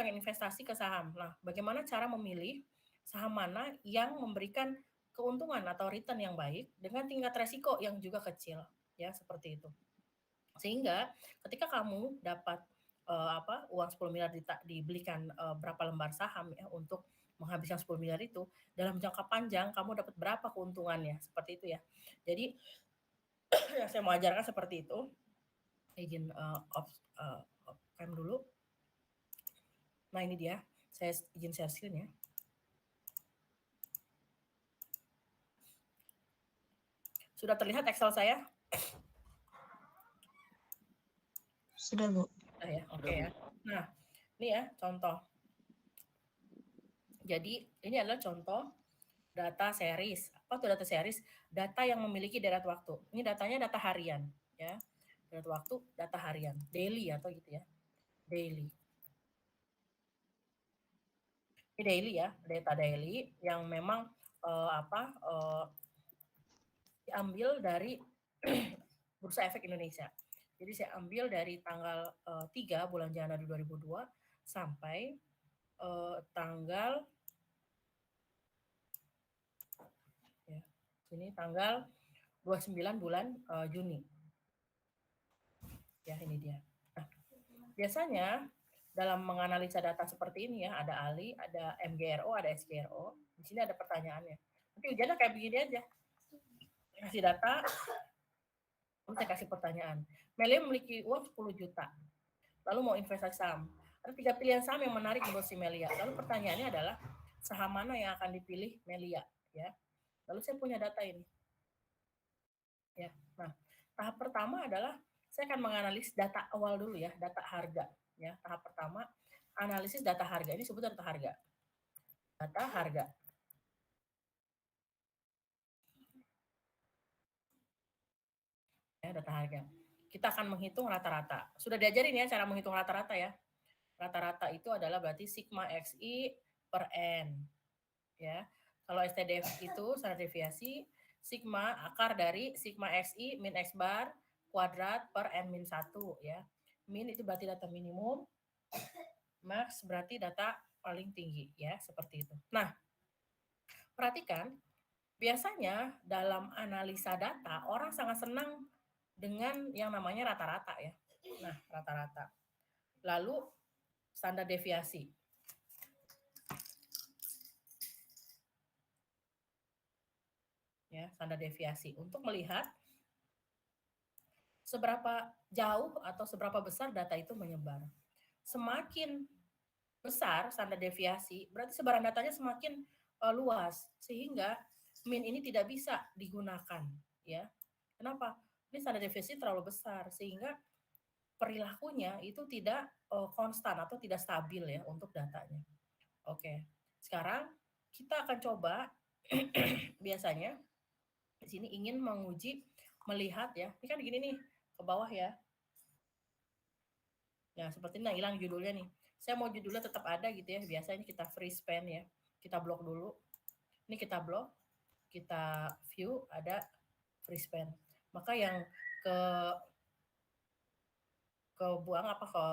pengen investasi ke saham. Nah, bagaimana cara memilih saham mana yang memberikan keuntungan atau return yang baik dengan tingkat resiko yang juga kecil, ya seperti itu. Sehingga ketika kamu dapat uang 10 miliar dibelikan berapa lembar saham ya untuk menghabiskan 10 miliar itu, dalam jangka panjang kamu dapat berapa keuntungannya, seperti itu ya. Jadi yang saya mau ajarkan seperti itu. Izin off cam dulu. Nah ini dia, saya izin share screen ya. Sudah terlihat Excel saya? Sudah, Bu. Sudah ya, oke ya. Nah, ini ya contoh. Jadi ini adalah contoh data series. Apa tuh data series? Data yang memiliki deret waktu. Ini datanya data harian ya. Deret waktu, data harian, daily atau gitu ya. Daily. Ini daily ya, data daily yang memang diambil dari Bursa Efek Indonesia. Jadi saya ambil dari tanggal 3 bulan Januari 2002 sampai tanggal ya, ini tanggal 29 bulan Juni. Ya, ini dia. Nah, biasanya dalam menganalisa data seperti ini ya, ada ALI, ada MGRO, ada SGRO. Di sini ada pertanyaannya. Nanti ujiannya kayak begini aja. Kasih data, saya kasih pertanyaan. Melia memiliki uang 10 juta. Lalu mau investasi saham. Ada 3 pilihan saham yang menarik menurut si Melia. Lalu pertanyaannya adalah saham mana yang akan dipilih Melia, ya. Lalu saya punya data ini. Ya. Nah, tahap pertama adalah saya akan menganalisis data awal dulu ya, data harga, ya. Tahap pertama analisis data harga. Ini sebut data harga. Data harga. Ya, data harga. Kita akan menghitung rata-rata. Sudah diajarin ya cara menghitung rata-rata ya. Rata-rata itu adalah berarti sigma XI per N. Ya. Kalau STDF itu standar deviasi sigma akar dari sigma XI min X bar kuadrat per N min 1 ya. Min itu berarti data minimum, max berarti data paling tinggi ya, seperti itu. Nah, perhatikan biasanya dalam analisa data orang sangat senang dengan yang namanya rata-rata ya. Nah, rata-rata. Lalu standar deviasi. Ya, standar deviasi untuk melihat seberapa jauh atau seberapa besar data itu menyebar. Semakin besar standar deviasi, berarti sebaran datanya semakin luas sehingga min ini tidak bisa digunakan, ya. Kenapa? Ini standar deviasi terlalu besar sehingga perilakunya itu tidak konstan atau tidak stabil ya untuk datanya. Oke. Sekarang kita akan coba biasanya di sini ingin menguji melihat ya. Ini kan gini nih, ke bawah ya. Nah, seperti ini hilang judulnya nih. Saya mau judulnya tetap ada gitu ya. Biasanya kita free span ya. Kita blok dulu. Ini kita blok, kita view ada free span. Maka yang kebuang apa ke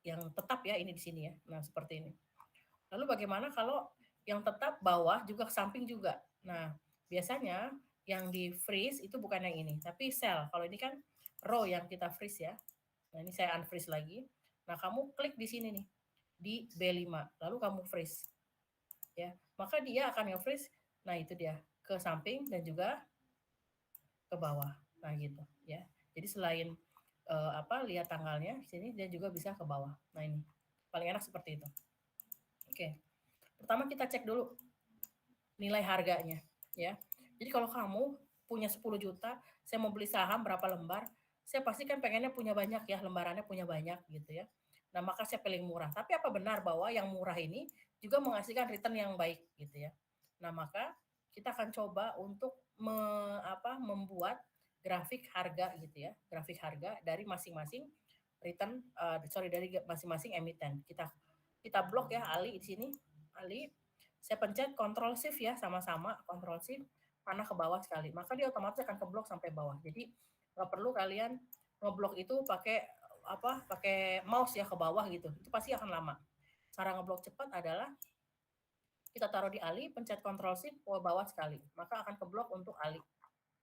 yang tetap ya ini di sini ya. Nah, seperti ini. Lalu bagaimana kalau yang tetap bawah juga ke samping juga? Nah, biasanya yang di freeze itu bukan yang ini, tapi cell. Kalau ini kan row yang kita freeze ya. Nah, ini saya unfreeze lagi. Nah, kamu klik di sini nih, di B5, lalu kamu freeze. Ya, maka dia akan nge-freeze. Nah, itu dia, ke samping dan juga ke bawah. Nah, gitu ya. Jadi selain lihat tanggalnya, sini dia juga bisa ke bawah. Nah, ini paling enak seperti itu. Oke. Pertama kita cek dulu nilai harganya ya. Jadi kalau kamu punya 10 juta, saya mau beli saham berapa lembar, saya pasti kan pengennya punya banyak ya, lembarannya punya banyak gitu ya. Nah, maka saya pilih murah. Tapi apa benar bahwa yang murah ini juga menghasilkan return yang baik gitu ya. Nah, maka kita akan coba untuk membuat grafik harga gitu ya, grafik harga dari masing-masing return dari masing-masing emiten. Kita blok ya Ali di sini. Ali saya pencet Ctrl Shift ya, sama-sama Ctrl Shift panah ke bawah sekali, maka dia otomatis akan keblok sampai bawah. Jadi nggak perlu kalian ngeblok itu pakai mouse ya ke bawah gitu, itu pasti akan lama. Cara ngeblok cepat adalah kita taruh di Ali, pencet Ctrl Shift ke bawah sekali, maka akan keblok untuk Ali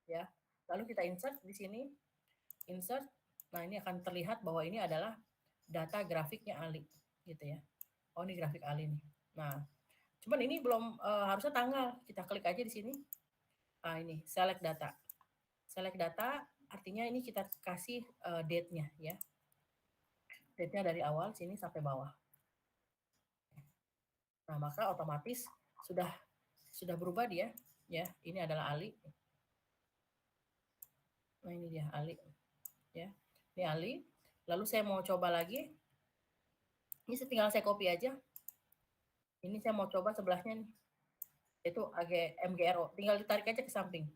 ya. Lalu kita insert di sini, insert. Nah, ini akan terlihat bahwa ini adalah data grafiknya Ali gitu ya. Oh, ini grafik Ali nih. Nah, cuman ini belum harusnya tanggal. Kita klik aja di sini. Nah, ini select data. Select data artinya ini kita kasih date-nya ya. Date-nya dari awal sini sampai bawah. Nah, maka otomatis sudah berubah dia ya. Ini adalah Ali. Nah, ini dia Ali ya. Ini Ali. Lalu saya mau coba lagi. Ini tinggal saya copy aja. Ini saya mau coba sebelahnya nih. Itu MGRO. Tinggal ditarik aja ke samping.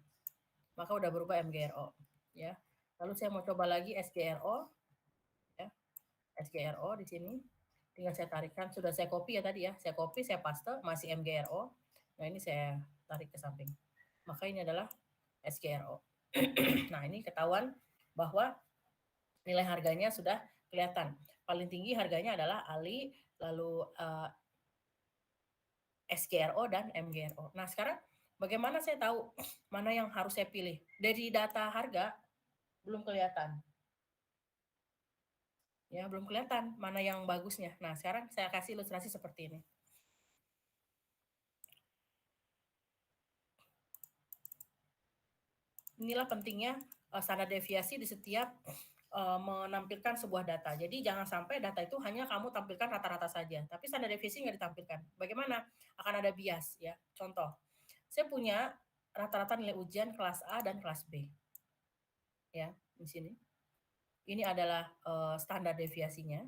Maka udah berubah MGRO ya. Lalu saya mau coba lagi SGRO ya. SGRO di sini. Tinggal saya tarikkan. Sudah saya copy ya tadi ya. Saya copy, saya paste, masih MGRO. Nah, ini saya tarik ke samping. Maka ini adalah SGRO. Nah, ini ketahuan bahwa nilai harganya sudah kelihatan. Paling tinggi harganya adalah Ali, lalu SGRO dan MGRO. Nah, sekarang bagaimana saya tahu mana yang harus saya pilih? Dari data harga belum kelihatan. Ya, belum kelihatan mana yang bagusnya. Nah, sekarang saya kasih ilustrasi seperti ini. Inilah pentingnya standar deviasi di setiap menampilkan sebuah data. Jadi jangan sampai data itu hanya kamu tampilkan rata-rata saja, tapi standar deviasi nggak ditampilkan. Bagaimana? Akan ada bias ya. Contoh, saya punya rata-rata nilai ujian kelas A dan kelas B. Ya, di sini. Ini adalah standar deviasinya.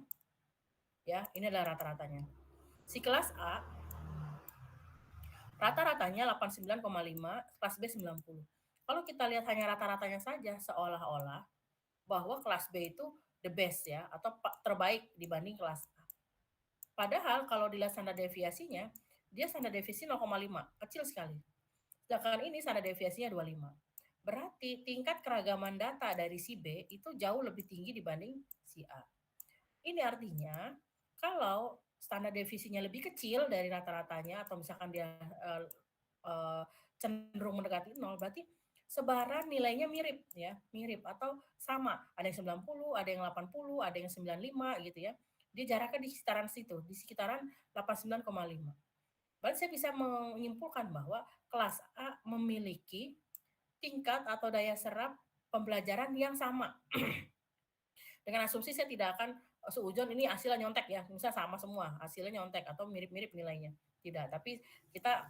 Ya, ini adalah rata-ratanya. Si kelas A rata-ratanya 89,5, kelas B 90. Kalau kita lihat hanya rata-ratanya saja, seolah-olah bahwa kelas B itu the best ya, atau terbaik dibanding kelas A. Padahal kalau dilihat standar deviasinya, dia standar deviasi 0,5, kecil sekali. Sedangkan ini standar deviasinya 25. Berarti tingkat keragaman data dari si B itu jauh lebih tinggi dibanding si A. Ini artinya kalau standar deviasinya lebih kecil dari rata-ratanya atau misalkan dia cenderung mendekati 0, berarti sebaran nilainya mirip ya, mirip atau sama. Ada yang 90, ada yang 80, ada yang 95 gitu ya. Dia jaraknya di sekitaran situ, di sekitaran 89,5. Berarti saya bisa menyimpulkan bahwa kelas A memiliki tingkat atau daya serap pembelajaran yang sama. Dengan asumsi saya tidak akan seujon ini hasilnya nyontek ya, misalnya sama semua, hasilnya nyontek atau mirip-mirip nilainya. Tidak, tapi kita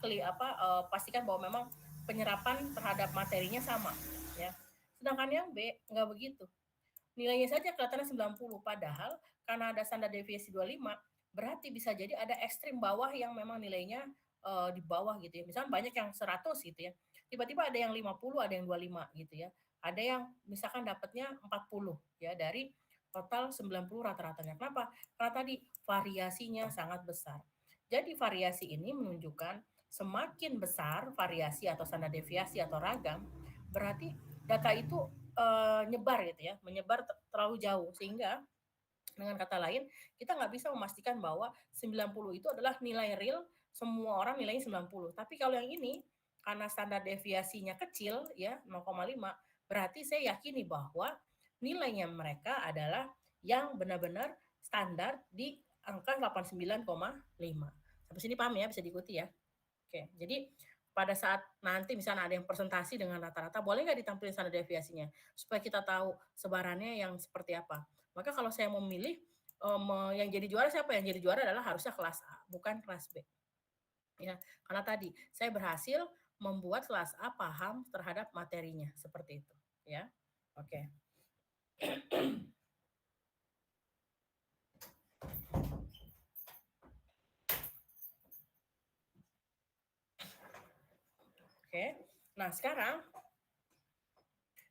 pastikan bahwa memang penyerapan terhadap materinya sama ya. Sedangkan yang B nggak begitu. Nilainya saja kelihatannya 90, padahal karena ada standar deviasi 25, berarti bisa jadi ada ekstrim bawah yang memang nilainya di bawah gitu ya. Misalnya banyak yang 100 gitu ya. Tiba-tiba ada yang 50, ada yang 25 gitu ya. Ada yang misalkan dapatnya 40 ya dari total 90 rata-ratanya. Kenapa? Karena tadi variasinya sangat besar. Jadi variasi ini menunjukkan semakin besar variasi atau standar deviasi atau ragam, berarti data itu nyebar gitu ya, menyebar terlalu jauh sehingga dengan kata lain kita nggak bisa memastikan bahwa 90 itu adalah nilai real semua orang nilainya 90. Tapi kalau yang ini karena standar deviasinya kecil ya 0,5 berarti saya yakini bahwa nilainya mereka adalah yang benar-benar standar di angka 89,5. Sampai sini paham ya, bisa diikuti ya. Oke, jadi pada saat nanti misalnya ada yang presentasi dengan rata-rata, boleh nggak ditampilkan standar deviasinya? Supaya kita tahu sebarannya yang seperti apa. Maka kalau saya memilih yang jadi juara siapa? Yang jadi juara adalah harusnya kelas A, bukan kelas B. Ya, karena tadi saya berhasil membuat kelas A paham terhadap materinya seperti itu. Ya, oke. Oke. Nah, sekarang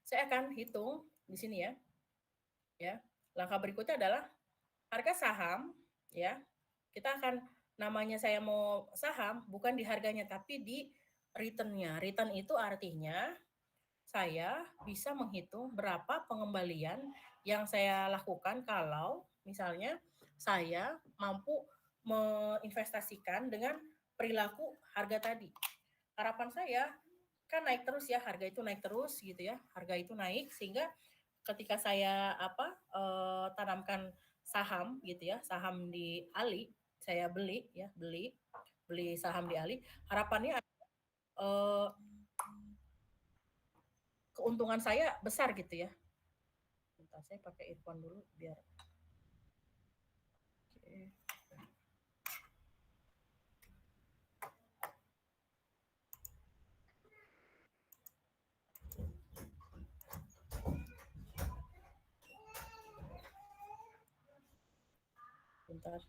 saya akan hitung di sini ya. Ya. Langkah berikutnya adalah harga saham ya. Kita akan namanya saya mau saham bukan di harganya tapi di return-nya. Return itu artinya saya bisa menghitung berapa pengembalian yang saya lakukan kalau misalnya saya mampu menginvestasikan dengan perilaku harga tadi. Harapan saya kan naik terus ya, harga itu naik terus gitu ya, harga itu naik sehingga ketika saya tanamkan saham gitu ya, saham di Ali, saya beli ya, beli saham di Ali, harapannya eh, keuntungan saya besar gitu ya. Bentar, saya pakai earphone dulu biar. Oke. Bentar.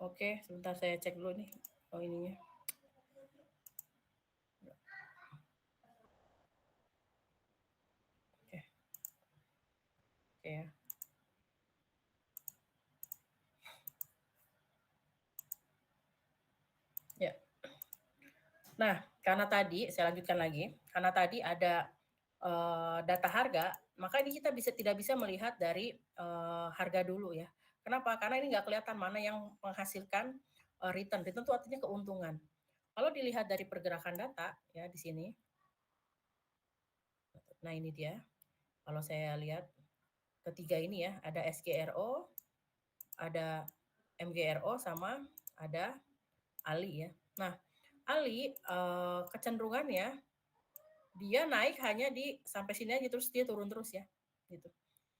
Oke, sebentar saya cek dulu nih. Oh, ininya. Oke. Oke ya. Ya. Nah, karena tadi saya lanjutkan lagi, karena tadi ada data harga, maka ini kita tidak bisa melihat dari harga dulu ya. Kenapa? Karena ini nggak kelihatan mana yang menghasilkan return. Return itu artinya keuntungan. Kalau dilihat dari pergerakan data ya di sini, nah ini dia. Kalau saya lihat ketiga ini ya, ada SGRO, ada MGRO, sama ada ALI ya. Nah, ALI kecenderungannya dia naik hanya di sampai sini aja, terus dia turun terus ya, gitu.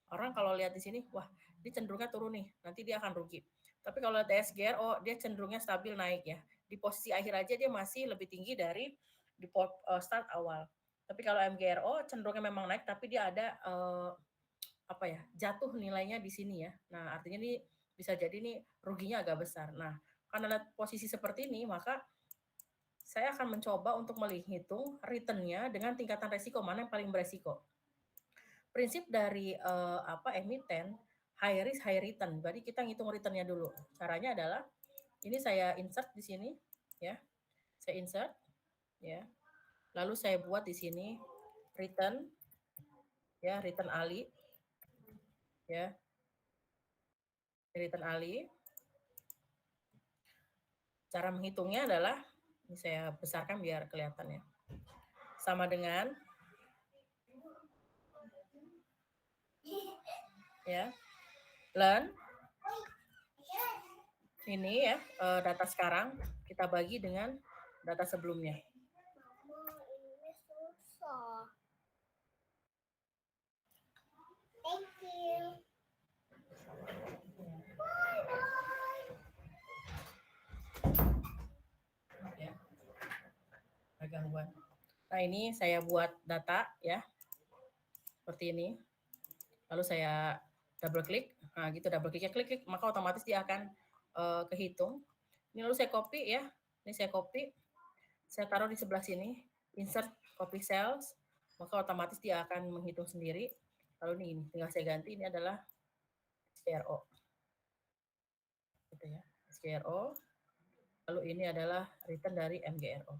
Orang kalau lihat di sini, wah, dia cenderungnya turun nih, nanti dia akan rugi. Tapi kalau lihat SGR, oh, dia cenderungnya stabil naik ya. Di posisi akhir aja dia masih lebih tinggi dari di start awal. Tapi kalau MGRO cenderungnya memang naik, tapi dia ada apa ya, jatuh nilainya di sini ya. Nah, artinya ini bisa jadi nih ruginya agak besar. Nah, karena lihat posisi seperti ini, maka saya akan mencoba untuk menghitung return-nya dengan tingkatan resiko mana yang paling beresiko. Prinsip dari emiten high risk high return. Jadi kita ngitung return-nya dulu. Caranya adalah ini saya insert di sini ya. Saya insert ya. Lalu saya buat di sini return ya, return ALI ya. Return ALI. Cara menghitungnya adalah ini saya besarkan biar kelihatan ya. Sama dengan ya, learn ini ya, data sekarang kita bagi dengan data sebelumnya. Ini susah. Thank you. Ya, ada gangguan. Nah, ini saya buat data ya, seperti ini. Lalu saya double klik, nah gitu, double kliknya klik, maka otomatis dia akan kehitung. Ini lalu saya copy ya, ini saya copy, saya taruh di sebelah sini, insert copy cells, maka otomatis dia akan menghitung sendiri. Lalu ini tinggal saya ganti, ini adalah SGRO. Gitu ya, SGRO. Lalu ini adalah return dari MGRO.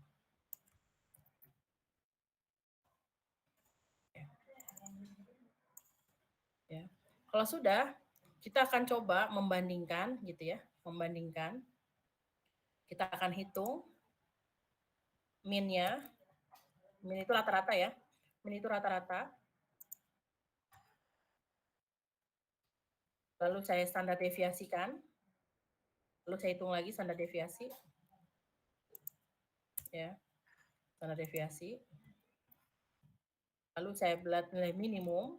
Ya. Kalau sudah, kita akan coba membandingkan gitu ya, membandingkan. Kita akan hitung min-nya. Min itu rata-rata ya. Min itu rata-rata. Lalu saya standar deviasikan. Lalu saya hitung lagi standar deviasi. Ya. Standar deviasi. Lalu saya buat nilai minimum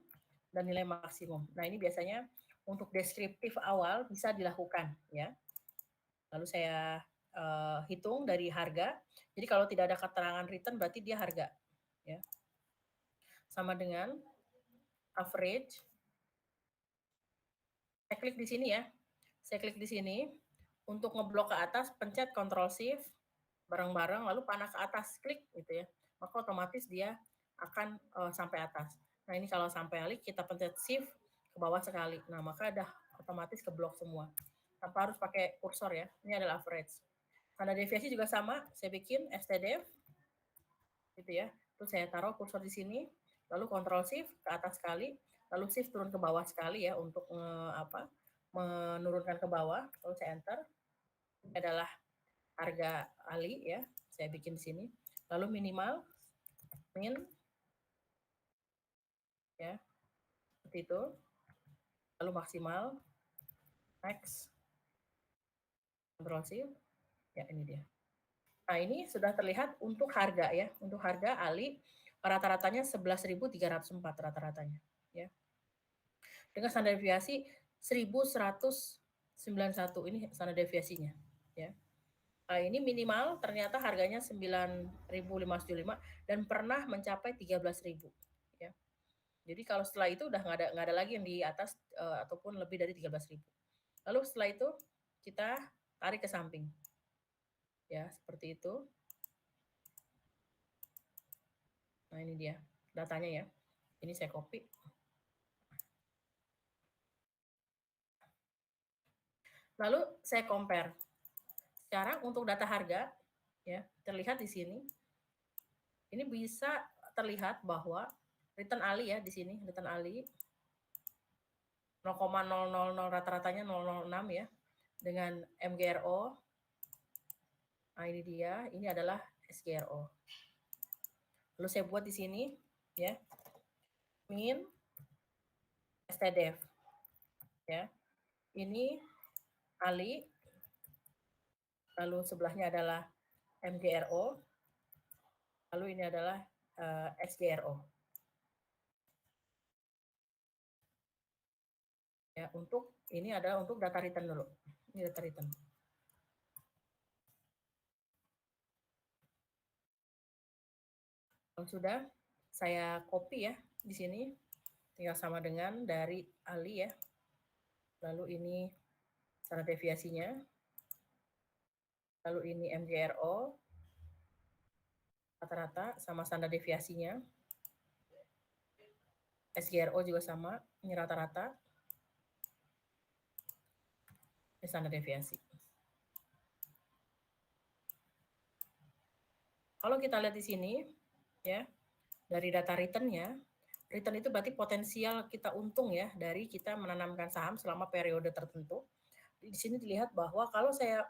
dan nilai maksimum. Nah, ini biasanya untuk deskriptif awal bisa dilakukan ya. Lalu saya hitung dari harga. Jadi kalau tidak ada keterangan return berarti dia harga ya. Sama dengan average. Saya klik di sini ya. Saya klik di sini untuk ngeblok ke atas, pencet Ctrl Shift bareng-bareng lalu panah ke atas, klik gitu ya. Maka otomatis dia akan sampai atas. Nah, ini kalau sampai alik kita pencet Shift ke bawah sekali. Nah, maka udah otomatis keblok semua. Tanpa harus pakai kursor ya. Ini adalah average. Tanda deviasi juga sama, saya bikin stdev gitu ya. Terus saya taruh kursor di sini, lalu Ctrl Shift ke atas sekali, lalu Shift turun ke bawah sekali ya untuk menurunkan ke bawah. Lalu saya enter. Ini adalah harga Ali ya, saya bikin di sini. Lalu minimal, min ya, seperti itu. Lalu maksimal, max, Ctrl Shift, ya ini dia. Nah, ini sudah terlihat untuk harga ya. Untuk harga Ali rata-ratanya 11.304 rata-ratanya ya. Dengan standar deviasi 1191 ini standar deviasinya ya. Nah, ini minimal ternyata harganya 9.575 dan pernah mencapai 13.000 ya. Jadi kalau setelah itu udah nggak ada lagi yang di atas ataupun lebih dari 13.000. Lalu setelah itu kita tarik ke samping. Ya, seperti itu. Nah, ini dia datanya ya. Ini saya copy. Lalu saya compare. Sekarang untuk data harga ya, terlihat di sini. Ini bisa terlihat bahwa return Ali ya di sini, return Ali 0,000 rata-ratanya 006 ya dengan MGRO. Nah, ini dia, ini adalah SGRO. Lalu saya buat di sini ya. Min stdev ya. Ini Ali, lalu sebelahnya adalah MGRO, lalu ini adalah SGRO. Ya, untuk ini adalah untuk data return dulu. Ini data return. Kalau sudah saya copy ya di sini, tinggal sama dengan dari Ali ya. Lalu ini standar deviasinya. Lalu ini MGRO rata-rata sama standar deviasinya. SGRO juga sama, ini rata-rata. Ini standar deviasi. Kalau kita lihat di sini, ya, dari data return-nya, return itu berarti potensial kita untung ya dari kita menanamkan saham selama periode tertentu. Di sini dilihat bahwa kalau saya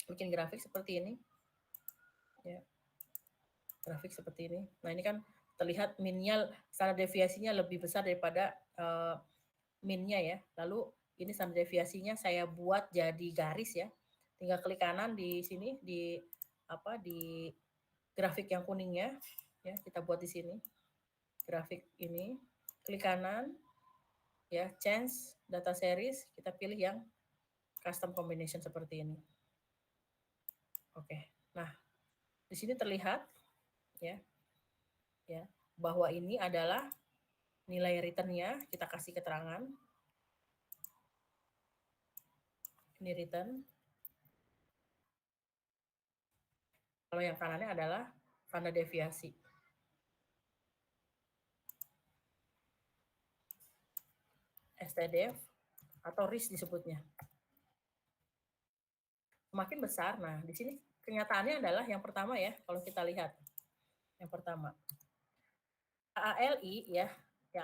bikin grafik seperti ini, ya, grafik seperti ini. Nah, ini kan terlihat min-nya, standar deviasinya lebih besar daripada min-nya ya. Lalu ini standar deviasinya saya buat jadi garis ya. Tinggal klik kanan di sini di grafik yang kuningnya ya, kita buat di sini. Grafik ini, klik kanan ya, change data series, kita pilih yang custom combination seperti ini. Oke. Nah, di sini terlihat ya bahwa ini adalah nilai return-nya, kita kasih keterangan. Ini return. Kalau yang kanannya adalah standar deviasi. STDF atau risk disebutnya. Semakin besar, nah di sini kenyataannya adalah yang pertama ya, kalau kita lihat. Yang pertama. ALI ya,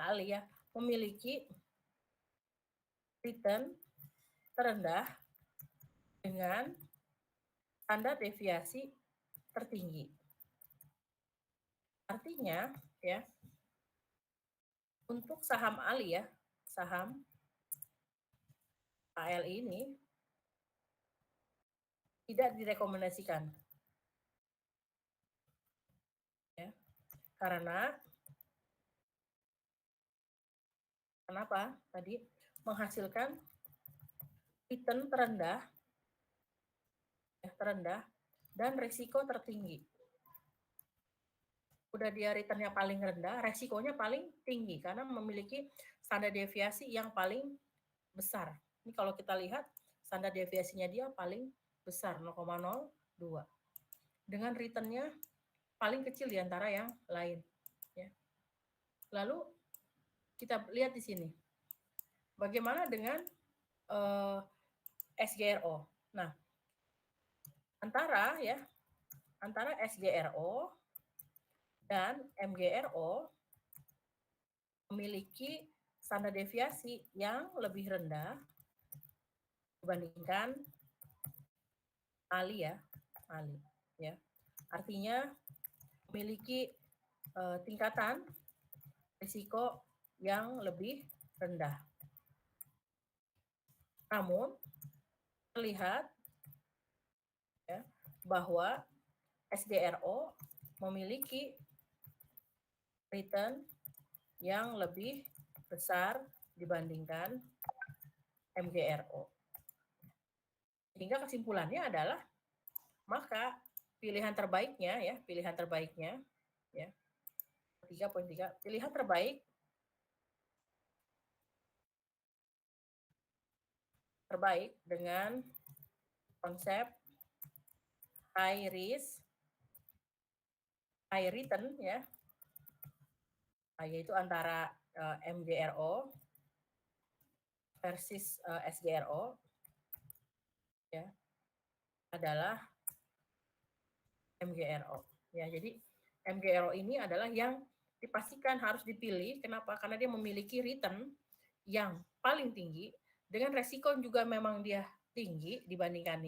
Ali ya, memiliki return terendah dengan standar deviasi tertinggi. Artinya ya, untuk saham ALI ya, saham ALI ini tidak direkomendasikan. Ya. Karena kenapa? Tadi menghasilkan return terendah dan risiko tertinggi. Udah dia returnnya paling rendah, resikonya paling tinggi karena memiliki standar deviasi yang paling besar. Ini kalau kita lihat standar deviasinya dia paling besar 0,02 dengan returnnya paling kecil di antara yang lain. Ya. Lalu kita lihat di sini, bagaimana dengan SGRO. Nah, antara SGRO dan MGRO memiliki standar deviasi yang lebih rendah dibandingkan ALI ya. Artinya memiliki tingkatan risiko yang lebih rendah. Namun terlihat ya, bahwa SGRO memiliki return yang lebih besar dibandingkan MGRO. Sehingga kesimpulannya adalah maka pilihan terbaiknya ya 3.3 pilihan terbaik dengan konsep high risk high return ya, yaitu antara MGRO versus SGRO ya, adalah MGRO ya. Jadi MGRO ini adalah yang dipastikan harus dipilih. Kenapa? Karena dia memiliki return yang paling tinggi dengan resiko juga memang dia tinggi dibandingkan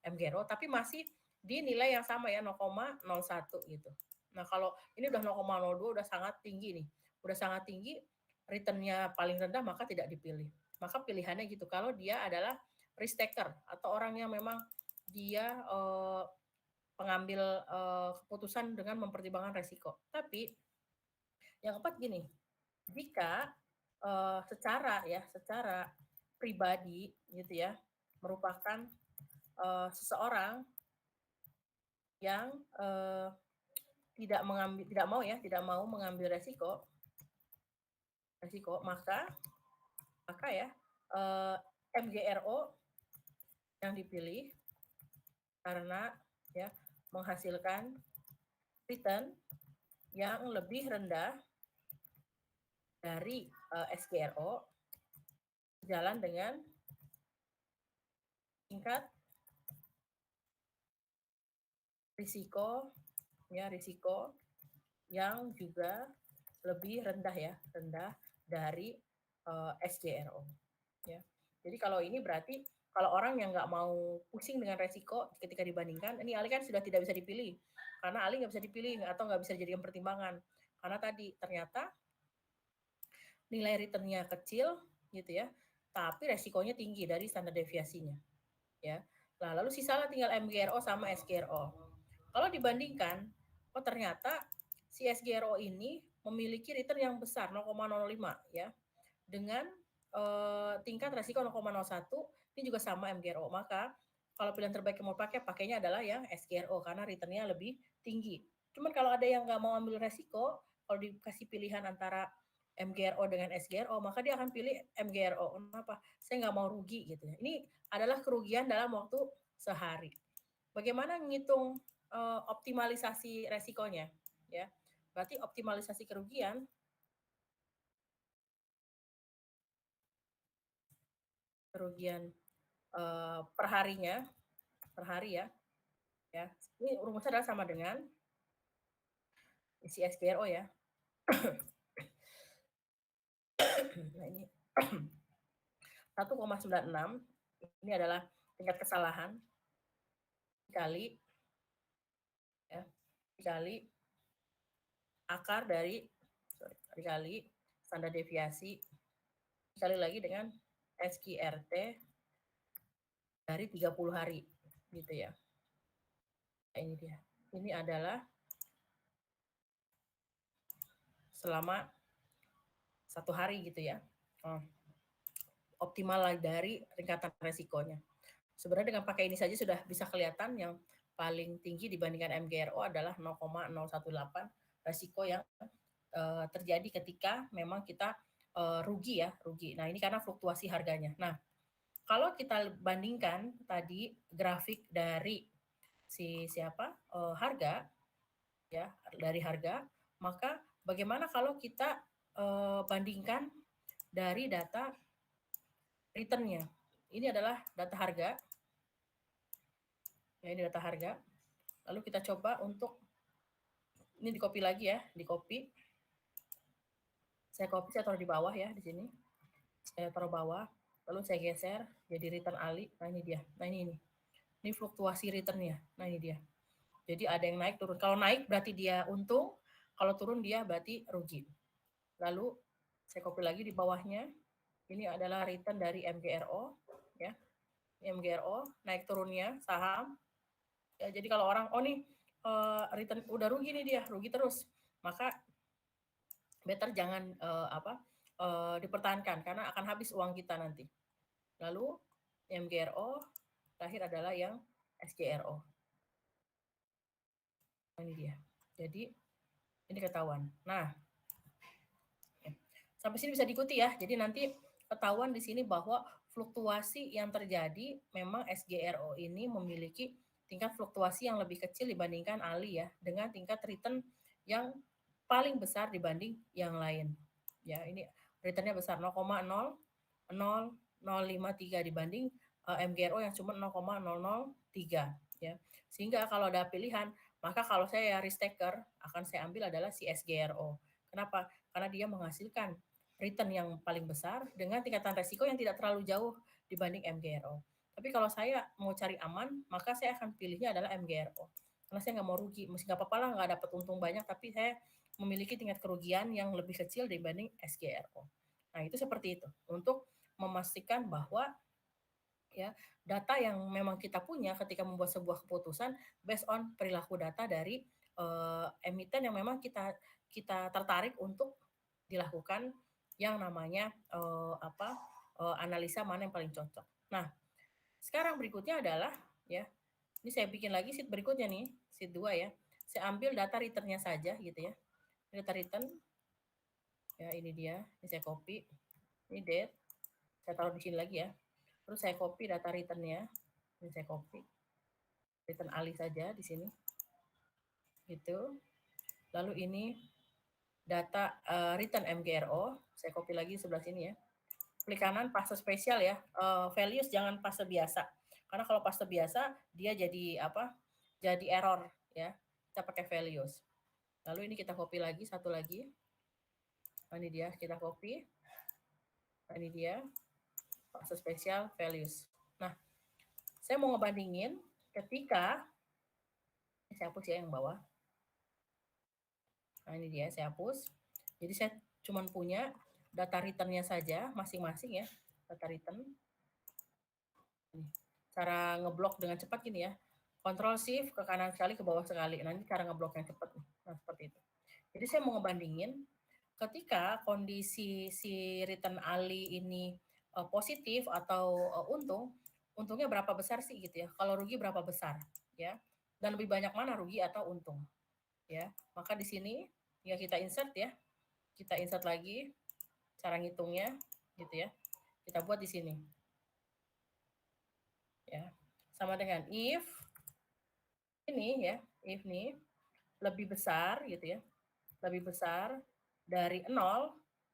MGRO, tapi masih di nilai yang sama ya 0,01 gitu. Nah, kalau ini udah 0,02 udah sangat tinggi nih. Udah sangat tinggi, returnnya paling rendah, maka tidak dipilih. Maka pilihannya gitu. Kalau dia adalah risk taker atau orang yang memang dia pengambil keputusan dengan mempertimbangkan resiko. Tapi yang keempat gini, jika secara pribadi gitu ya, merupakan seseorang yang tidak mau mengambil resiko, maka ya MGRO yang dipilih karena ya menghasilkan return yang lebih rendah dari SGRO sejalan dengan tingkat risiko yang juga lebih rendah dari SGRO ya. Jadi kalau ini berarti kalau orang yang nggak mau pusing dengan resiko ketika dibandingkan, ini ALI kan sudah tidak bisa dipilih karena ALI nggak bisa dipilih atau nggak bisa dijadikan pertimbangan karena tadi ternyata nilai returnnya kecil gitu ya, tapi resikonya tinggi dari standar deviasinya ya. Nah, lalu sisalah tinggal MGRO sama SGRO. Kalau dibandingkan, oh ternyata si SGRO ini memiliki return yang besar 0,05 ya, dengan tingkat resiko 0,01, ini juga sama MGRO. Maka kalau pilihan terbaik yang mau pakainya adalah yang SGRO karena returnnya lebih tinggi. Cuman kalau ada yang nggak mau ambil resiko, kalau dikasih pilihan antara MGRO dengan SGRO, maka dia akan pilih MGRO. Kenapa? Saya nggak mau rugi gitu ya. Ini adalah kerugian dalam waktu sehari. Bagaimana menghitung optimalisasi resikonya? Ya, berarti optimalisasi kerugian per hari ya. Ini rumusnya adalah sama dengan isi SGRO ya. Nah, ini 1,96 ini adalah tingkat kesalahan kali dikali akar dari dikali standar deviasi dikali lagi dengan SQRT dari 30 hari gitu ya. Nah, ini dia. Ini adalah selama 1 hari gitu ya. Optimal dari tingkatan resikonya. Sebenarnya dengan pakai ini saja sudah bisa kelihatan yang paling tinggi dibandingkan MGRO adalah 0,018 resiko yang terjadi ketika memang kita rugi ya, rugi. Nah, ini karena fluktuasi harganya. Nah, kalau kita bandingkan tadi grafik dari harga ya, dari harga, maka bagaimana kalau kita bandingkan dari data return-nya. Ini adalah data harga. Ya, ini data harga. Lalu kita coba untuk ini di copy lagi ya, di copy. Saya copy, saya taruh di bawah ya di sini. Saya taruh bawah, lalu saya geser jadi return ALI. Nah, ini dia. Nah, ini. Ini fluktuasi return-nya. Nah, ini dia. Jadi ada yang naik turun. Kalau naik berarti dia untung, kalau turun dia berarti rugi. Lalu saya copy lagi di bawahnya. Ini adalah return dari MGRO ya. MGRO naik turunnya saham. Ya, jadi kalau orang nih return udah rugi nih dia, rugi terus. Maka better jangan dipertahankan karena akan habis uang kita nanti. Lalu MGRO terakhir adalah yang SGRO. Ini dia. Jadi ini ketahuan. Nah, sampai sini bisa diikuti ya. Jadi nanti ketahuan di sini bahwa fluktuasi yang terjadi memang SGRO ini memiliki tingkat fluktuasi yang lebih kecil dibandingkan ALI ya, dengan tingkat return yang paling besar dibanding yang lain. Ya, ini returnnya besar 0,00053 dibanding MGRO yang cuma 0,003 ya. Sehingga kalau ada pilihan, maka kalau saya risk taker akan saya ambil adalah si SGRO. Kenapa? Karena dia menghasilkan return yang paling besar dengan tingkatan resiko yang tidak terlalu jauh dibanding MGRO. Tapi kalau saya mau cari aman, maka saya akan pilihnya adalah MGRO. Karena saya nggak mau rugi, mesti nggak apa-apa lah nggak dapat untung banyak, tapi saya memiliki tingkat kerugian yang lebih kecil dibanding SGRO. Nah, itu seperti itu. Untuk memastikan bahwa ya data yang memang kita punya ketika membuat sebuah keputusan based on perilaku data dari emiten yang memang kita tertarik untuk dilakukan yang namanya analisa mana yang paling cocok. Nah, sekarang berikutnya adalah ya, ini saya bikin lagi sheet berikutnya nih, sheet 2 ya. Saya ambil data return-nya saja gitu ya. Data return. Ya, ini dia. Ini saya copy. Ini date. Saya taruh di sini lagi ya. Terus saya copy data return-nya. Ini saya copy. Return ALI saja di sini. Gitu. Lalu ini data return MGRO. Saya copy lagi sebelah sini ya. Klik kanan paste spesial ya. Values jangan paste biasa. Karena kalau paste biasa dia jadi jadi error ya. Kita pakai values. Lalu ini kita copy lagi satu lagi. Nah, ini dia kita copy. Nah, ini dia paste spesial values. Nah, saya mau ngebandingin ketika saya hapus ya yang bawah. Nah, ini dia saya hapus. Jadi saya cuma punya data return-nya saja masing-masing ya, data return. Cara ngeblok dengan cepat gini ya. Control Shift ke kanan sekali, ke bawah sekali. Nanti cara ngeblok yang cepat. Nah, seperti itu. Jadi saya mau ngebandingin ketika kondisi si return ALI ini positif atau untung, untungnya berapa besar sih gitu ya. Kalau rugi berapa besar ya. Dan lebih banyak mana rugi atau untung. Ya. Maka di sini ya kita insert ya. Kita insert lagi cara ngitungnya gitu ya. Kita buat di sini. Ya. Sama dengan if ini ya, if nih lebih besar gitu ya. Lebih besar dari 0,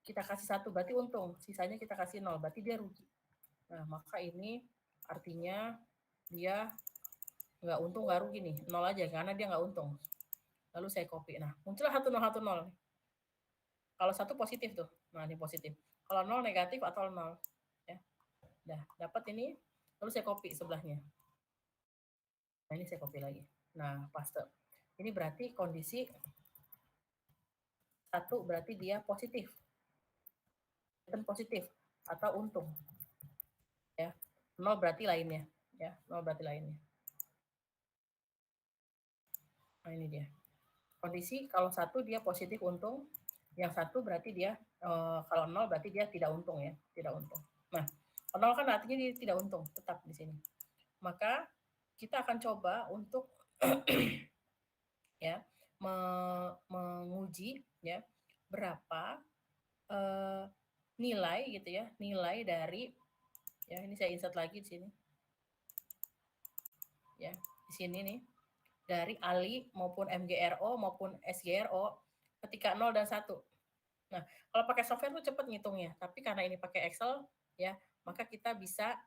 kita kasih 1 berarti untung, sisanya kita kasih 0 berarti dia rugi. Nah, maka ini artinya dia nggak untung nggak rugi nih, 0 aja karena dia nggak untung. Lalu saya copy. Nah, muncullah 1010. Kalau 1 positif tuh. Nah, ini positif. Kalau 0 negatif atau 0. Ya. Udah, dapat ini. Lalu saya copy sebelahnya. Nah, ini saya copy lagi. Nah, paste. Ini berarti kondisi 1 berarti dia positif. Positif atau untung. Ya. 0 berarti lainnya, ya. 0 berarti lainnya. Nah, ini dia. Kondisi kalau 1 dia positif untung, yang 1 berarti dia kalau 0 berarti dia tidak untung ya, tidak untung. Nah, 0 kan artinya dia tidak untung, tetap di sini. Maka kita akan coba untuk ya menguji ya berapa nilai gitu ya, nilai dari ya ini saya insert lagi di sini. Ya, di sini nih dari ALI maupun MGRO maupun SGRO ketika 0 dan 1. Nah, kalau pakai software tuh cepat ngitungnya, tapi karena ini pakai Excel ya, maka kita bisa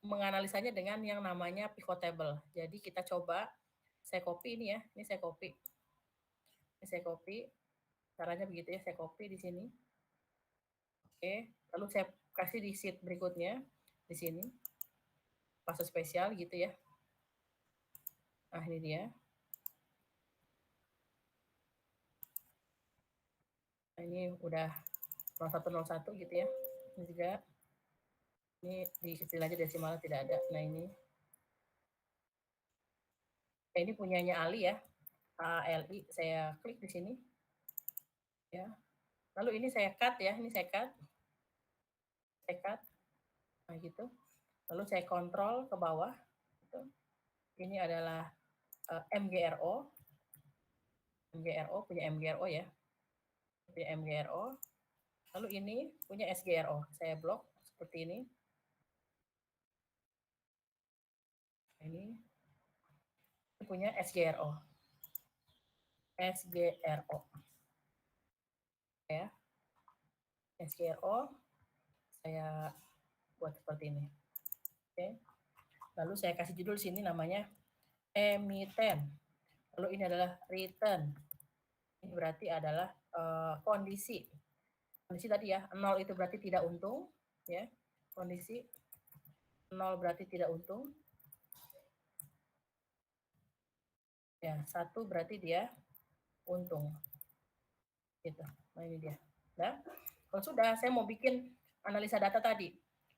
menganalisanya dengan yang namanya pivot table. Jadi kita coba saya copy ini ya, ini saya copy. Ini saya copy. Caranya begitu ya, saya copy di sini. Oke, lalu saya kasih di sheet berikutnya di sini. Fase spesial gitu ya. Nah, ini dia. Nah, ini udah 0101 gitu ya. Ini juga ini dikecil aja desimalnya tidak ada. Nah, ini ini punyanya Ali ya. ALI saya klik di sini. Ya. Lalu ini saya cut ya, ini saya cut. Saya cut. Nah, gitu. Lalu saya kontrol ke bawah. Gitu. Ini adalah MGRO. MGRO punya MGRO ya. Punya MGRO. Lalu ini punya SGRO. Saya blok seperti ini. Ini punya SGRO. SGRO. Ya. SGRO saya buat seperti ini. Oke. Lalu saya kasih judul sini namanya emiten. Lalu ini adalah return. Ini berarti adalah kondisi. Kondisi tadi ya, 0 itu berarti tidak untung, ya. Kondisi 0 berarti tidak untung. Ya, 1 berarti dia untung. Gitu. Nah, ini dia. Nah, kalau sudah saya mau bikin analisa data tadi.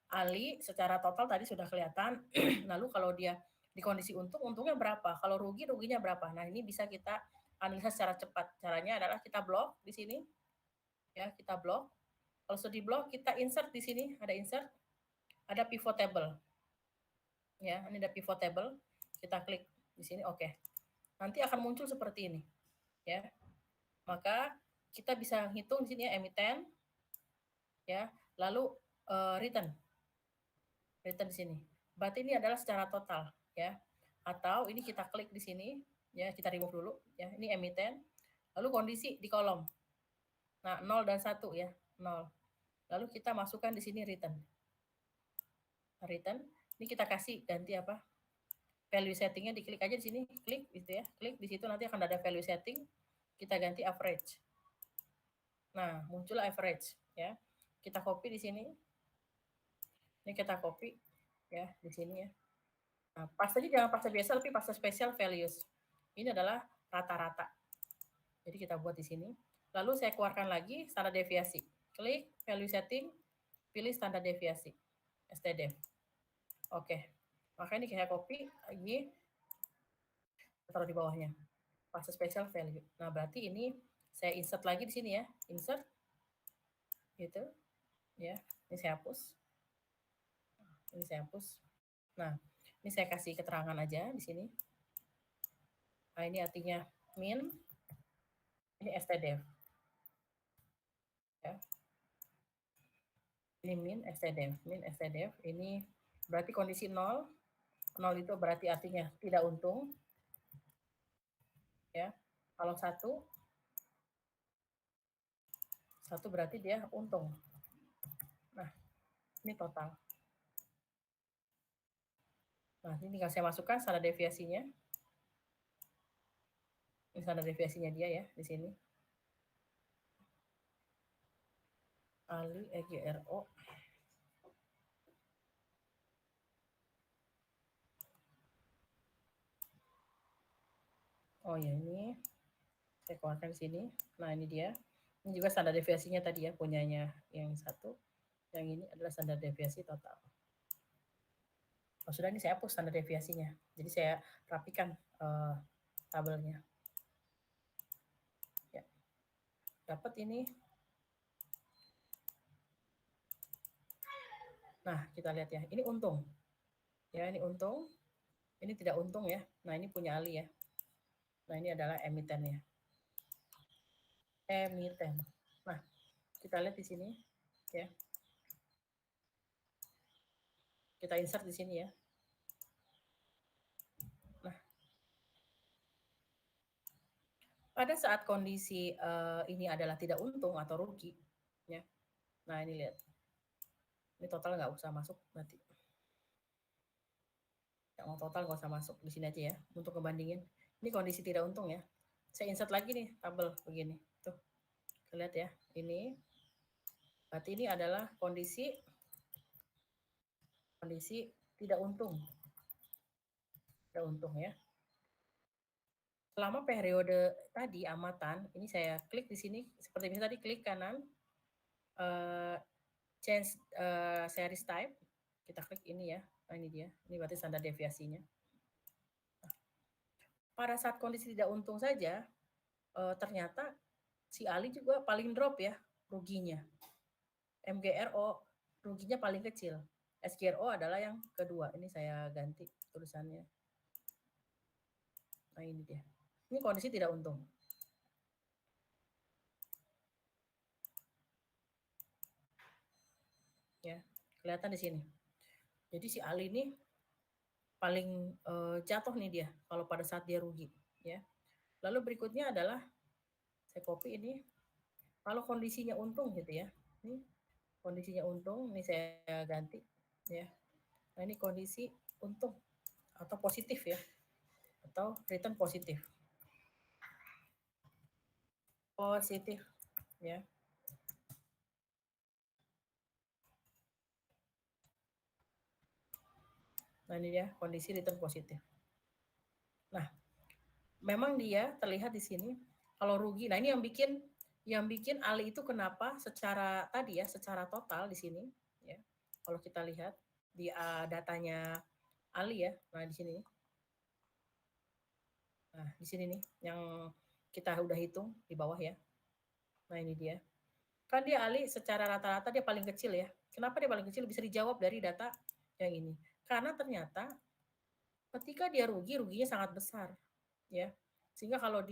Ali secara total tadi sudah kelihatan. Lalu kalau dia di kondisi untung, untungnya berapa? Kalau rugi, ruginya berapa? Nah, ini bisa kita analisa secara cepat. Caranya adalah kita blok di sini. Ya, kita blok. Kalau sudah di blok, kita insert di sini, ada insert, ada pivot table. Ya, ini ada pivot table. Kita klik di sini, oke. Nanti akan muncul seperti ini. Ya. Maka kita bisa hitung di sini ya emiten, ya, lalu return di sini. Berarti ini adalah secara total, ya. Atau ini kita klik di sini, ya, kita remove dulu, ya. Ini emiten, lalu kondisi di kolom. Nah, 0 dan 1 ya, 0. Lalu kita masukkan di sini return. Return, ini kita kasih ganti apa? Value settingnya diklik aja di sini, klik gitu ya, klik di situ nanti akan ada value setting, kita ganti average. Nah, muncul average ya. Kita copy di sini. Ini kita copy ya di sini ya. Nah, pastanya jangan pasta biasa tapi pasta spesial values. Ini adalah rata-rata. Jadi kita buat di sini. Lalu saya keluarkan lagi standar deviasi. Klik value setting, pilih standar deviasi. STDEV. Oke. Maka ini saya copy lagi, taruh di bawahnya. Fase spesial value. Nah, berarti ini saya insert lagi di sini ya. Insert. Gitu. Ya. Ini saya hapus. Ini saya hapus. Nah, ini saya kasih keterangan aja di sini. Nah, ini artinya min. Ini STDEV. Ya. Ini min STDEV. Min STDEV. Ini berarti kondisi 0. 0 itu berarti artinya tidak untung. Ya. Kalau 1 berarti dia untung. Nah, ini total. Nah, ini tinggal saya masukkan standar deviasinya. Ini standar deviasinya dia ya, di sini. ALI EGRO. Oh ya, ini saya keluarkan di sini. Nah, ini dia. Ini juga standar deviasinya tadi ya, punyanya yang satu. Yang ini adalah standar deviasi total. Oh, sudah, ini saya hapus standar deviasinya. Jadi saya rapikan tabelnya. Ya. Dapat ini. Nah, kita lihat ya. Ini untung. Ya, ini untung. Ini tidak untung ya. Nah, ini punya Ali ya. Nah, ini adalah emitennya. Emiten. Nah, kita lihat di sini ya. Kita insert di sini ya. Nah, pada saat kondisi ini adalah tidak untung atau rugi ya. Nah, ini lihat. Ini total nggak usah masuk nanti. Yang mau total nggak usah masuk di sini aja ya untuk ngebandingin. Ini kondisi tidak untung ya. Saya insert lagi nih tabel begini. Tuh, lihat ya. Ini berarti ini adalah kondisi tidak untung. Tidak untung ya. Selama periode tadi amatan, ini saya klik di sini seperti misalnya tadi klik kanan change series type, kita klik ini ya. Nah, ini dia. Ini berarti standar deviasinya. Nah, pada saat kondisi tidak untung saja ternyata si Ali juga paling drop ya ruginya. MGRO ruginya paling kecil. SGRO adalah yang kedua. Ini saya ganti tulisannya. Nah, ini dia. Ini kondisi tidak untung. Ya, kelihatan di sini. Jadi si Ali ini paling jatuh nih dia kalau pada saat dia rugi, ya. Lalu berikutnya adalah saya copy ini. Kalau kondisinya untung gitu ya. Ini kondisinya untung, ini saya ganti ya. Nah, ini kondisi untung atau positif ya. Atau return positif. Positif ya. Nah, ini dia kondisi return positif. Nah, memang dia terlihat di sini kalau rugi. Nah, ini yang bikin Ali itu kenapa secara tadi ya, secara total di sini ya. Kalau kita lihat di datanya Ali ya. Nah, di sini. Nah, di sini nih yang kita udah hitung di bawah ya. Nah, ini dia. Kan dia Ali secara rata-rata dia paling kecil ya. Kenapa dia paling kecil? Bisa dijawab dari data yang ini. Karena ternyata ketika dia rugi, ruginya sangat besar ya. Sehingga kalau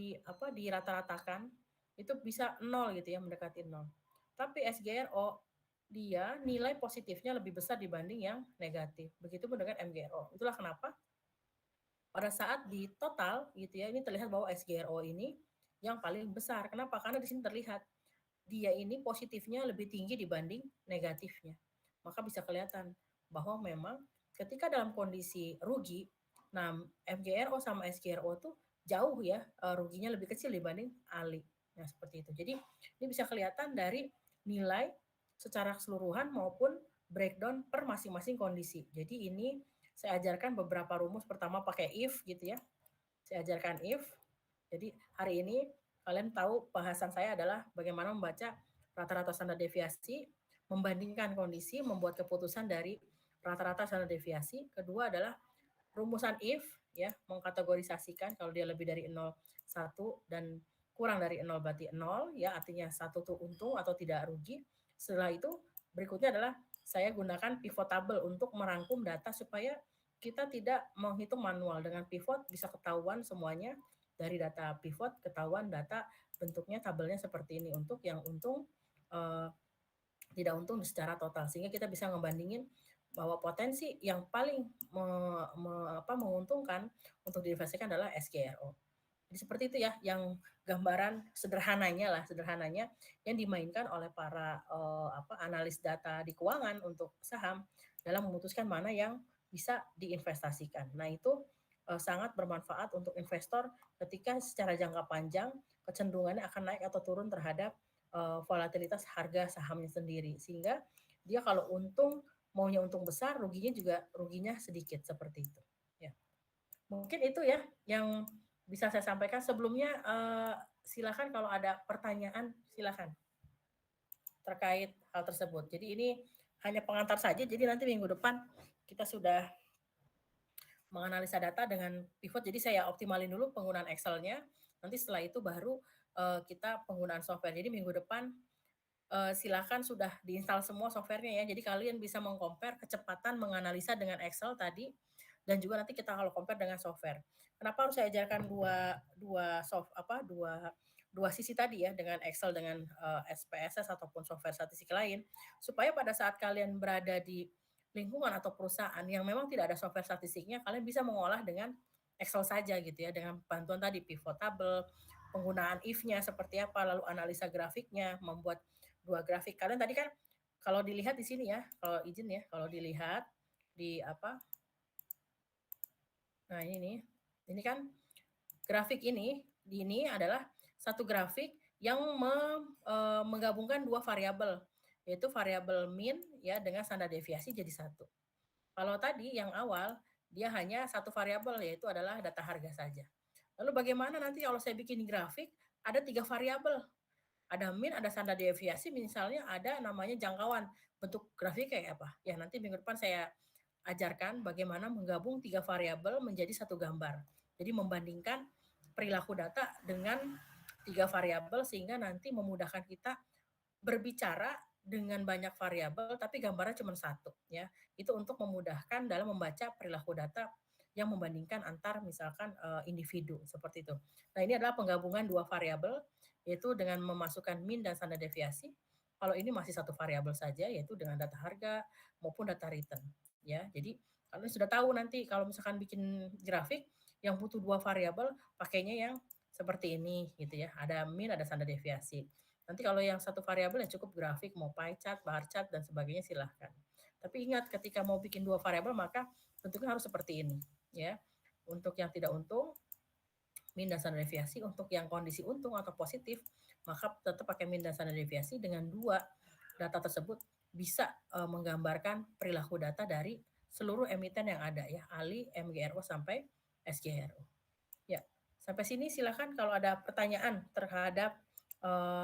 dirata-ratakan itu bisa 0 gitu ya, mendekati 0. Tapi SGRO dia nilai positifnya lebih besar dibanding yang negatif. Begitupun dengan MGRO. Itulah kenapa pada saat di total gitu ya, ini terlihat bahwa SGRO ini yang paling besar. Kenapa? Karena di sini terlihat dia ini positifnya lebih tinggi dibanding negatifnya. Maka bisa kelihatan bahwa memang ketika dalam kondisi rugi, nah MGRO sama SGRO tuh jauh ya, ruginya lebih kecil dibanding Ali. Nah, seperti itu. Jadi ini bisa kelihatan dari nilai secara keseluruhan maupun breakdown per masing-masing kondisi. Jadi ini saya ajarkan beberapa rumus, pertama pakai if gitu ya. Saya ajarkan if. Jadi hari ini kalian tahu bahasan saya adalah bagaimana membaca rata-rata standar deviasi, membandingkan kondisi, membuat keputusan dari rata-rata standar deviasi. Kedua adalah rumusan if ya, mengkategorisasikan kalau dia lebih dari 0, 1 dan kurang dari 0 berarti 0 ya, artinya 1 itu untung atau tidak rugi. Setelah itu berikutnya adalah saya gunakan pivot table untuk merangkum data supaya kita tidak menghitung manual. Dengan pivot bisa ketahuan semuanya dari data pivot, ketahuan data bentuknya tabelnya seperti ini untuk yang untung tidak untung secara total, sehingga kita bisa ngebandingin bahwa potensi yang paling menguntungkan untuk diinvestasikan adalah SGRO. Jadi seperti itu ya, yang gambaran sederhananya yang dimainkan oleh para analis data di keuangan untuk saham dalam memutuskan mana yang bisa diinvestasikan. Nah, itu sangat bermanfaat untuk investor ketika secara jangka panjang kecenderungannya akan naik atau turun terhadap volatilitas harga sahamnya sendiri, sehingga dia kalau untung maunya untung besar, ruginya sedikit seperti itu. Ya, mungkin itu ya yang bisa saya sampaikan. Sebelumnya silakan kalau ada pertanyaan silakan terkait hal tersebut. Jadi ini hanya pengantar saja. Jadi nanti minggu depan kita sudah menganalisa data dengan pivot. Jadi saya optimalin dulu penggunaan Excel-nya. Nanti setelah itu baru kita penggunaan software. Jadi minggu depan silakan sudah diinstal semua softwarenya ya. Jadi kalian bisa mengcompare kecepatan menganalisa dengan Excel tadi dan juga nanti kita kalau compare dengan software. Kenapa harus saya ajarkan dua sisi tadi ya dengan Excel dengan SPSS ataupun software statistik lain supaya pada saat kalian berada di lingkungan atau perusahaan yang memang tidak ada software statistiknya, kalian bisa mengolah dengan Excel saja gitu ya dengan bantuan tadi pivot table, penggunaan if-nya seperti apa, lalu analisa grafiknya, membuat dua grafik. Kalian tadi kan kalau dilihat di sini ya, kalau izin ya, kalau dilihat di apa? Nah, ini kan grafik ini adalah satu grafik yang menggabungkan dua variabel, yaitu variabel mean ya dengan standar deviasi jadi satu. Kalau tadi yang awal dia hanya satu variabel yaitu adalah data harga saja. Lalu bagaimana nanti kalau saya bikin grafik ada tiga variabel? Ada mean, ada standar deviasi, misalnya ada namanya jangkauan. Bentuk grafik kayak apa? Ya nanti minggu depan saya ajarkan bagaimana menggabung tiga variabel menjadi satu gambar. Jadi membandingkan perilaku data dengan tiga variabel sehingga nanti memudahkan kita berbicara dengan banyak variabel tapi gambarnya cuma satu ya. Itu untuk memudahkan dalam membaca perilaku data yang membandingkan antar misalkan individu seperti itu. Nah, ini adalah penggabungan dua variabel yaitu dengan memasukkan mean dan standar deviasi. Kalau ini masih satu variabel saja yaitu dengan data harga maupun data return ya. Jadi kalian sudah tahu nanti kalau misalkan bikin grafik yang butuh dua variabel pakainya yang seperti ini gitu ya. Ada mean, ada standar deviasi. Nanti kalau yang satu variabel ya cukup grafik, mau pie chart, bar chart, dan sebagainya silahkan. Tapi ingat ketika mau bikin dua variabel maka bentuknya harus seperti ini. Ya. Untuk yang tidak untung, mean dan standar deviasi. Untuk yang kondisi untung atau positif, maka tetap pakai mean dan standar deviasi. Dengan dua data tersebut bisa menggambarkan perilaku data dari seluruh emiten yang ada ya, ALI, MGRO sampai SGRO. Ya, sampai sini silakan kalau ada pertanyaan terhadap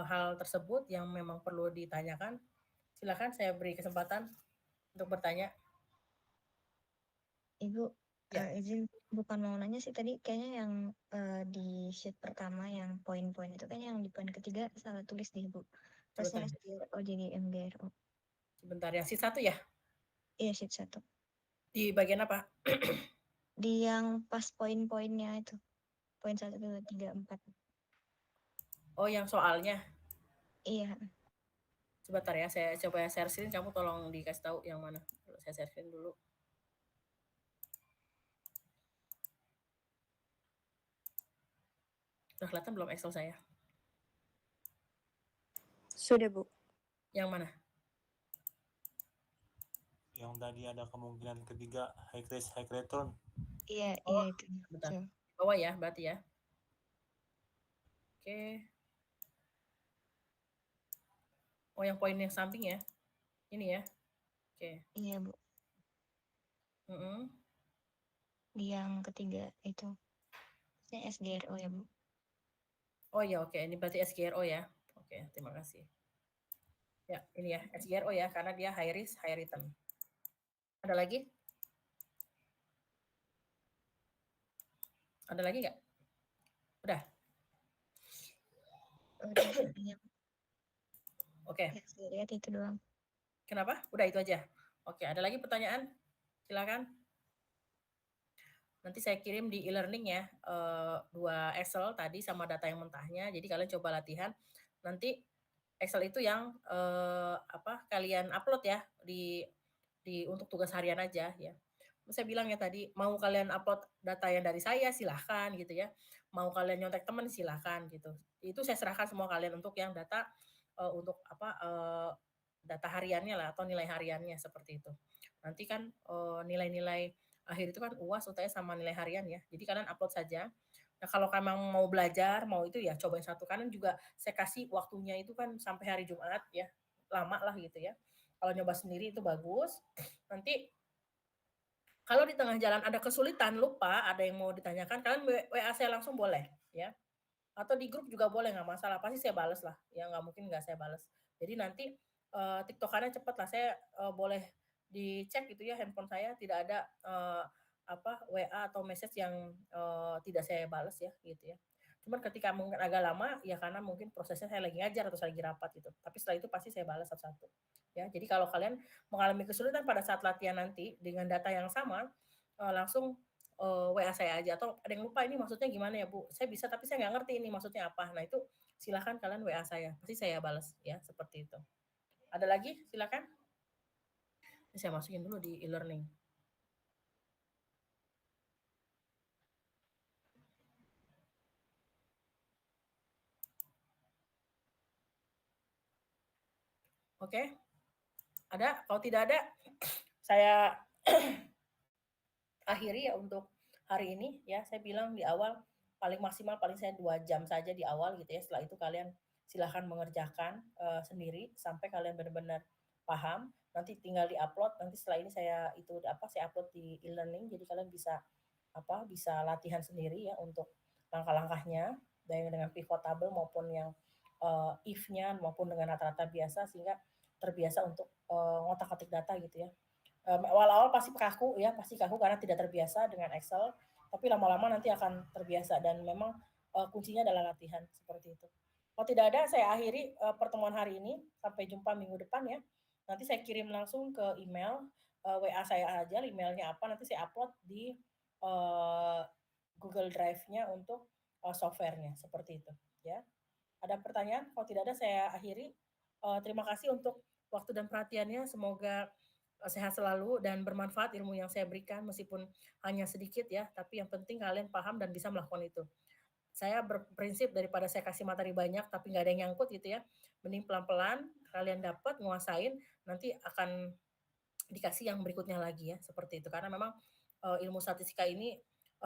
hal tersebut yang memang perlu ditanyakan, silakan saya beri kesempatan untuk bertanya. Ibu, Ya. izin bukan mau nanya sih tadi kayaknya yang di sheet pertama yang poin-poin itu kayaknya yang di poin ketiga salah tulis deh Bu. Terusnya Sebentar. SGRO jadi MGRO. Sebentar ya, sheet 1 ya? Iya sheet 1. Di bagian apa? Di yang pas poin-poinnya itu. Poin 1, 2, 3, 4. Oh, yang soalnya. Iya. Sebentar ya, saya coba share screen, kamu tolong dikasih tahu yang mana. Saya share screen dulu. Udah kelihatan belum Excel saya? Sudah, Bu. Yang mana? Yang tadi ada kemungkinan ketiga high risk high return. Iya, Oh, iya itu. bentar. So. Di bawah ya, berarti ya. Oke. Oh, yang poin yang samping ya. Ini ya. Oke. Iya, Bu. Di yang ketiga itu. Ini SGRO ya, Bu. Oh ya, oke. Ini berarti SGRO ya. Oke, terima kasih. Ya, ini ya, SGRO ya, karena dia high risk, high return. Ada lagi? Ada lagi nggak? Udah? Udah, yang Oke. yang saya lihat itu doang. Kenapa? Udah itu aja. Oke, ada lagi pertanyaan? Silakan. Nanti saya kirim di e-learning ya, 2 Excel tadi sama data yang mentahnya. Jadi kalian coba latihan. Nanti Excel itu yang kalian upload ya di untuk tugas harian aja ya. Saya bilang ya tadi, mau kalian upload data yang dari saya silahkan gitu ya. Mau kalian nyontek teman silahkan gitu. Itu saya serahkan semua kalian untuk yang data untuk data hariannya lah atau nilai hariannya seperti itu. Nanti kan nilai-nilai akhir itu kan UAS, UTS sama nilai harian ya. Jadi kalian upload saja. Nah, kalau kalian mau belajar, mau itu ya cobain satu. Kanan juga saya kasih waktunya itu kan sampai hari Jumat ya. Lama lah gitu ya. Kalau nyoba sendiri itu bagus. Nanti Kalau di tengah jalan ada kesulitan, lupa, ada yang mau ditanyakan, kalian WA saya langsung boleh, ya. Atau di grup juga boleh, nggak masalah. Pasti saya bales lah, ya nggak mungkin nggak saya bales. Jadi nanti tiktokannya cepet lah. Saya boleh dicek gitu ya handphone saya, tidak ada WA atau message yang tidak saya bales ya, gitu ya. Cuman ketika mungkin agak lama, ya karena mungkin prosesnya saya lagi ngajar atau saya lagi rapat gitu. Tapi setelah itu pasti saya balas satu-satu. Ya, jadi kalau kalian mengalami kesulitan pada saat latihan nanti dengan data yang sama, langsung WA saya aja atau ada yang lupa ini maksudnya gimana ya Bu? Saya bisa tapi saya nggak ngerti ini maksudnya apa. Nah itu silahkan kalian WA saya, pasti saya balas ya seperti itu. Ada lagi? Silakan. Ini saya masukin dulu di e-learning. Oke, ada? Kalau tidak ada, saya akhiri ya untuk hari ini ya. Saya bilang di awal paling maksimal paling saya 2 jam saja di awal gitu ya. Setelah itu kalian silahkan mengerjakan sendiri sampai kalian benar-benar paham. Nanti tinggal di-upload. Nanti setelah ini saya upload di e-learning jadi kalian bisa latihan sendiri ya untuk langkah-langkahnya dengan pivot table maupun yang if-nya maupun dengan rata-rata biasa sehingga terbiasa untuk ngotak-atik data gitu ya. Awal-awal pasti kaku ya, pasti kaku karena tidak terbiasa dengan Excel, tapi lama-lama nanti akan terbiasa dan memang kuncinya adalah latihan seperti itu. Kalau tidak ada, saya akhiri pertemuan hari ini. Sampai jumpa minggu depan ya. Nanti saya kirim langsung ke email WA saya aja, emailnya apa, nanti saya upload di Google Drive-nya untuk software-nya seperti itu ya. Ada pertanyaan? Kalau tidak ada, saya akhiri. Terima kasih untuk waktu dan perhatiannya. Semoga sehat selalu dan bermanfaat ilmu yang saya berikan meskipun hanya sedikit ya, tapi yang penting kalian paham dan bisa melakukan itu. Saya berprinsip daripada saya kasih materi banyak tapi nggak ada yang nyangkut gitu ya, mending pelan-pelan kalian dapat nguasain, nanti akan dikasih yang berikutnya lagi ya, seperti itu. Karena memang ilmu statistika ini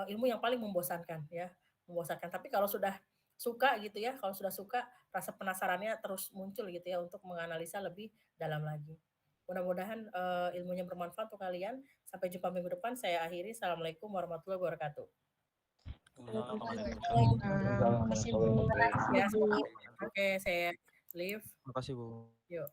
ilmu yang paling membosankan ya, membosankan. Tapi kalau sudah suka gitu ya, kalau sudah suka rasa penasarannya terus muncul gitu ya untuk menganalisa lebih dalam lagi. Mudah-mudahan ilmunya bermanfaat untuk kalian. Sampai jumpa minggu depan. Saya akhiri. Assalamualaikum warahmatullahi wabarakatuh. Makasih Bu. Ya, oke, saya leave. Makasih Bu. Yuk.